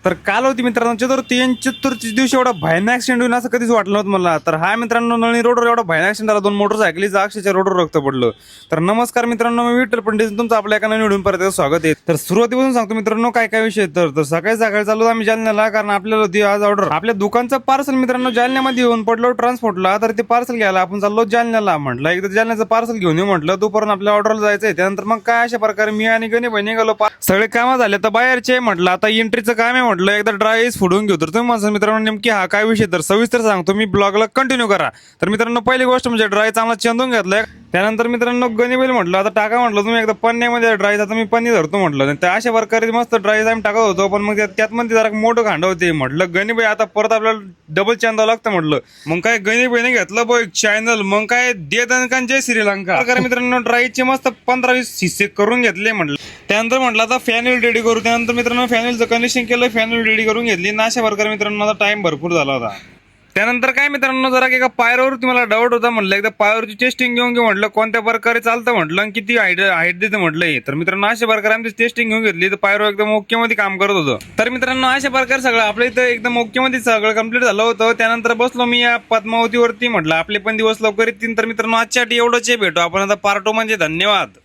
तर काल होती मित्रांनो चतुर्थी आणि चतुर्थी दिवशी एवढा भयानक ऍक्सिडेंट होईल असं कधीच वाटलं नव्हतं मला। तर हा मित्रांनो नळणी रोडवर एवढा भयानक ऍक्सिडेंट झाला, 2 मोटरसायकलीचा अक्षरशः रोडवर रक्त पडलं। तर नमस्कार मित्रांनो, मी विठ्ठल पंडित तुमचं आपल्या एका नवीन व्हिडिओ परत स्वागत आहे। तर सुरुवातीपासून सांगतो मित्रांनो काय काय विषय। तर सकाळी चालू आम्ही जालन्याला, कारण आपल्याला होती आज ऑर्डर आपल्या दुकानचं पार्सल मित्रांनो जालन्यामध्ये येऊन पडलो ट्रान्सपोर्टला। तर ते पार्सल घ्यायला आपण चाललो जालन्याला, म्हटलं एकदा जालन्याचं पार्सल घेऊन येऊ म्हटलं, दुपारून आपल्या ऑर्डरला जायचंय। त्यानंतर मग काय अशा प्रकारे मी आणि गणी बहिणी गेलो, सगळे काम झाले तर बाहेरचे, म्हटलं आता एंट्रीचं काम आहे, म्हटलं एकदा ड्राईव्ह फोडून घेऊ। तर तुम्ही माझं मित्रांनो नेमकी हा काय विषय तर सविस्तर सांगतो, मी ब्लॉगला कंटिन्यू करा। तर मित्रांनो पहिली गोष्ट म्हणजे ड्राईव्ह चांगला चेंदून घेतलाय। त्यानंतर मित्रांनो गणिबेल म्हटलं आता टाका, म्हटलं तुम्ही एकदा पन्न्यामध्ये ड्राईव्ह, आता मी पन्नी धरतो म्हटलं। तर अशा प्रकारे मस्त ड्राईव्ह आम्ही टाकत होतो, पण मग त्यात मध्ये जरा मोठं खांड होते। म्हटलं गणिबाई आता परत आपल्याला डबल चेंदावं लागतं म्हटलं। मग काय गणिबाईने घेतलं बघ चॅनल, मग काय दे दणकान जय श्रीलंका प्रकारे मित्रांनो ड्राईव्हचे मस्त 15-20 हिस्से करून घेतले म्हटलं। त्यानंतर म्हटलं आता फॅन्युअल रेडी करू। त्यानंतर मित्रांनो फॅन्युअलचं कंडिशन केलं, फॅन्युअल रेडी करून घेतली ना। अशा प्रकारे मित्रांनो आता टाइम भरपूर झाला होता। त्यानंतर काय मित्रांनो जरा एका पायरवर तुम्हाला डाऊट होता, म्हटलं एकदा पायरची टेस्टिंग घेऊन घेऊ म्हटलं, कोणत्या प्रकारे चालतं म्हटलं, किती हाईट देते म्हटलं। तर मित्रांनो अशा प्रकारे आमची टेस्टिंग घेऊन घेतली, तर पायरो एकदम ओके मध्ये काम करत होतं। तर मित्रांनो अशा प्रकारे सगळं आपल्या इथं एकदम ओके मध्ये सगळं कम्प्लीट झालं होतं। त्यानंतर बसलो मी या पद्मावतीवरती, म्हटलं आपले पण दिवस लवकर येतील। तर मित्रांनो आजच्या एवढंच भेटू आपण आता पार्ट 2 म्हणजे धन्यवाद।